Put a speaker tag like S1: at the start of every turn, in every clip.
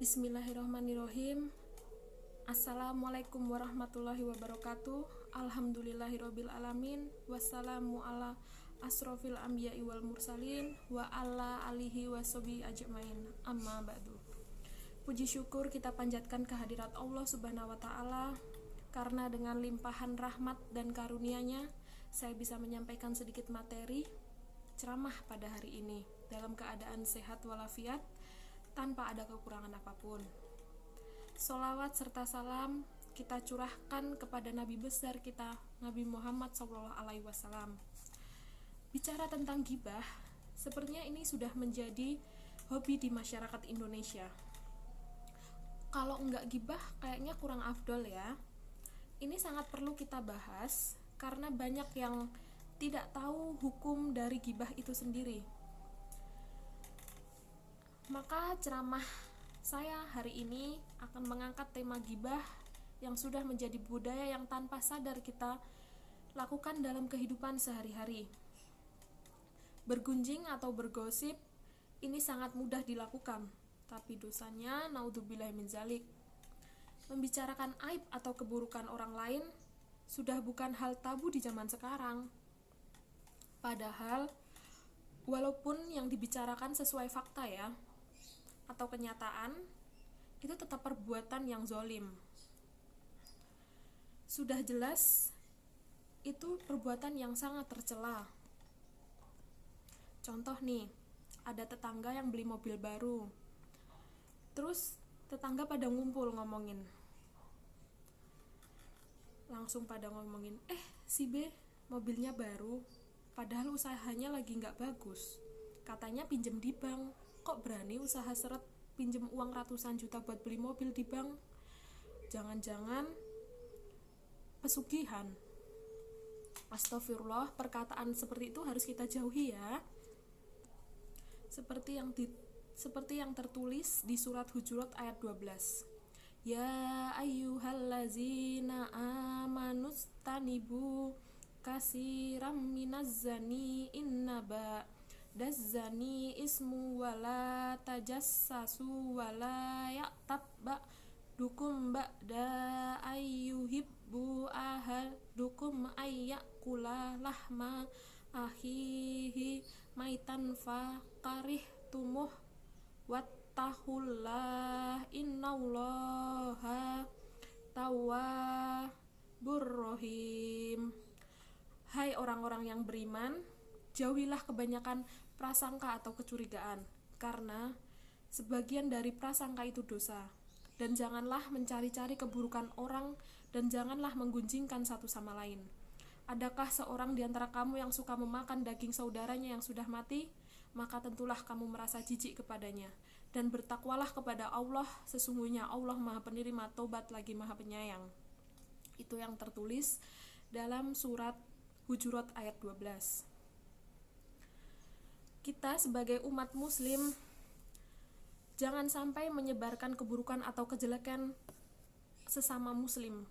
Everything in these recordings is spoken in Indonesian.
S1: Bismillahirrahmanirrahim. Assalamualaikum warahmatullahi wabarakatuh. Alhamdulillahirabbil alamin. Wassalamu ala asrofil anbiya'i wal mursalin wa ala alihi washabihi ajmain. Amma ba'du. Puji syukur kita panjatkan kehadirat Allah Subhanahu wa taala karena dengan limpahan rahmat dan karunia-Nya saya bisa menyampaikan sedikit materi ceramah pada hari ini dalam keadaan sehat walafiat tanpa ada kekurangan apapun. Sholawat serta salam kita curahkan kepada Nabi besar kita, Nabi Muhammad SAW. Bicara tentang ghibah, sepertinya ini sudah menjadi hobi di masyarakat Indonesia. Kalau enggak ghibah, kayaknya kurang afdol ya. Ini sangat perlu kita bahas, karena banyak yang tidak tahu hukum dari ghibah itu sendiri. Maka ceramah saya hari ini akan mengangkat tema ghibah yang sudah menjadi budaya yang tanpa sadar kita lakukan dalam kehidupan sehari-hari. Bergunjing atau bergosip ini sangat mudah dilakukan, tapi dosanya naudzubillahi min dzalik. Membicarakan aib atau keburukan orang lain sudah bukan hal tabu di zaman sekarang. Padahal walaupun yang dibicarakan sesuai fakta ya, atau kenyataan, itu tetap perbuatan yang zolim. Sudah jelas itu perbuatan yang sangat tercela. Contoh nih, ada tetangga yang beli mobil baru, terus tetangga pada ngumpul ngomongin, langsung pada ngomongin, si B mobilnya baru, padahal usahanya lagi gak bagus, katanya pinjem di bank, kok berani usaha seret pinjem uang ratusan juta buat beli mobil di bank? Jangan-jangan pesugihan. Astagfirullah, perkataan seperti itu harus kita jauhi ya. Seperti yang tertulis di surat Hujurat ayat 12. Ya ayyuhallazina amanustanibu kasiram minazzani innaba dazzani ismu wala tajassasu wala ya'tab ba'dukum ba'da ayyuhibbu ahadukum ayyakula lahma ahihi maitan faqarihtumuh wattahullah innallaha tawwabur rahim. Hai orang-orang yang beriman, jauhilah kebanyakan prasangka atau kecurigaan, karena sebagian dari prasangka itu dosa. Dan janganlah mencari-cari keburukan orang, dan janganlah menggunjingkan satu sama lain. Adakah seorang di antara kamu yang suka memakan daging saudaranya yang sudah mati? Maka tentulah kamu merasa jijik kepadanya. Dan bertakwalah kepada Allah, sesungguhnya Allah Maha Penerima Taubat lagi Maha Penyayang. Itu yang tertulis dalam surat Hujurat ayat 12. Kita sebagai umat muslim jangan sampai menyebarkan keburukan atau kejelekan sesama muslim,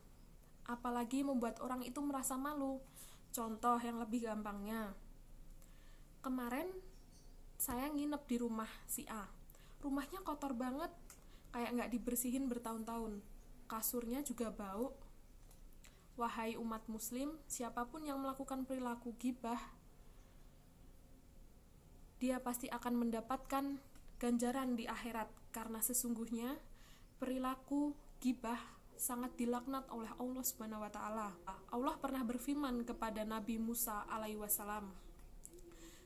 S1: apalagi membuat orang itu merasa malu. Contoh yang lebih gampangnya, kemarin saya nginep di rumah si A. Rumahnya kotor banget, kayak gak dibersihin bertahun-tahun, kasurnya juga bau. Wahai umat muslim, siapapun yang melakukan perilaku ghibah, dia pasti akan mendapatkan ganjaran di akhirat, karena sesungguhnya perilaku ghibah sangat dilaknat oleh Allah Subhanahu wa taala. Allah pernah berfirman kepada Nabi Musa alaihi wasallam,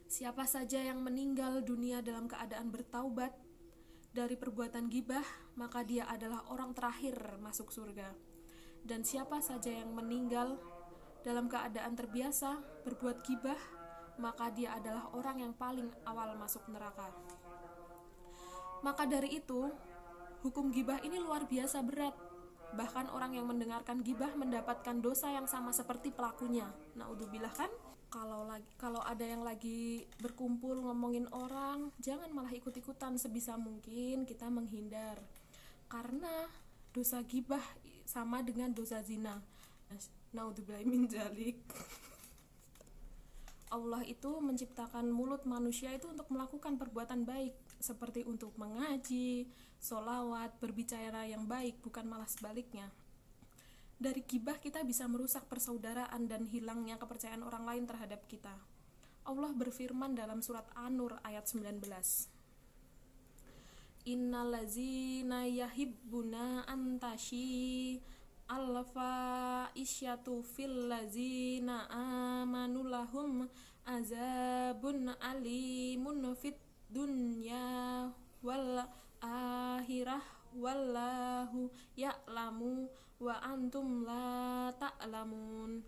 S1: siapa saja yang meninggal dunia dalam keadaan bertaubat dari perbuatan ghibah, maka dia adalah orang terakhir masuk surga. Dan siapa saja yang meninggal dalam keadaan terbiasa berbuat ghibah, maka dia adalah orang yang paling awal masuk neraka. Maka dari itu, hukum ghibah ini luar biasa berat. Bahkan orang yang mendengarkan ghibah mendapatkan dosa yang sama seperti pelakunya. Naudzubillah kan? Kalau ada yang lagi berkumpul ngomongin orang, jangan malah ikut-ikutan, sebisa mungkin kita menghindar. Karena dosa ghibah sama dengan dosa zina. Naudzubillah min dzalik. Allah itu menciptakan mulut manusia itu untuk melakukan perbuatan baik, seperti untuk mengaji, sholawat, berbicara yang baik, bukan malah sebaliknya. Dari gibah kita bisa merusak persaudaraan dan hilangnya kepercayaan orang lain terhadap kita. Allah berfirman dalam surat An-Nur ayat 19. Innallazina yahibbuna antashi alfa isyatu fil lazina amanu lahum azabun alimun fit dunya wal akhirah wallahu ya'lamu wa antum la ta'lamun.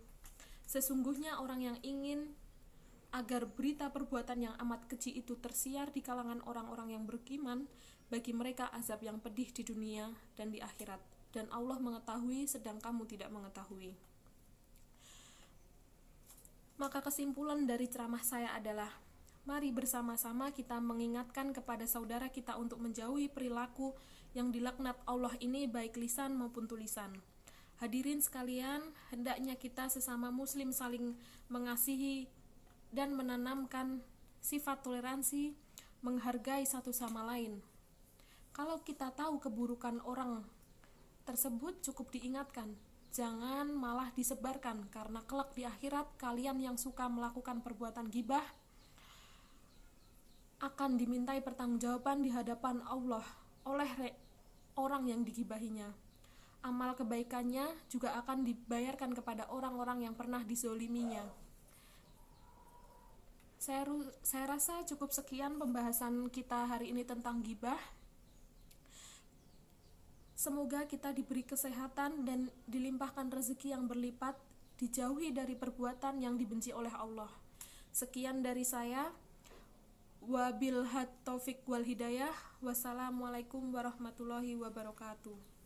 S1: Sesungguhnya orang yang ingin agar berita perbuatan yang amat keji itu tersiar di kalangan orang-orang yang beriman, bagi mereka azab yang pedih di dunia dan di akhirat, dan Allah mengetahui sedang kamu tidak mengetahui. Maka kesimpulan dari ceramah saya adalah, mari bersama-sama kita mengingatkan kepada saudara kita untuk menjauhi perilaku yang dilaknat Allah ini, baik lisan maupun tulisan. Hadirin sekalian, hendaknya kita sesama muslim saling mengasihi dan menanamkan sifat toleransi, menghargai satu sama lain. Kalau kita tahu keburukan orang tersebut, cukup diingatkan, jangan malah disebarkan, karena kelak di akhirat kalian yang suka melakukan perbuatan gibah akan dimintai pertanggungjawaban di hadapan Allah oleh orang yang digibahinya. Amal kebaikannya juga akan dibayarkan kepada orang-orang yang pernah dizoliminya. Saya rasa cukup sekian pembahasan kita hari ini tentang gibah. Semoga kita diberi kesehatan dan dilimpahkan rezeki yang berlipat, dijauhi dari perbuatan yang dibenci oleh Allah. Sekian dari saya. Wabil taufiq wal hidayah. Wassalamualaikum warahmatullahi wabarakatuh.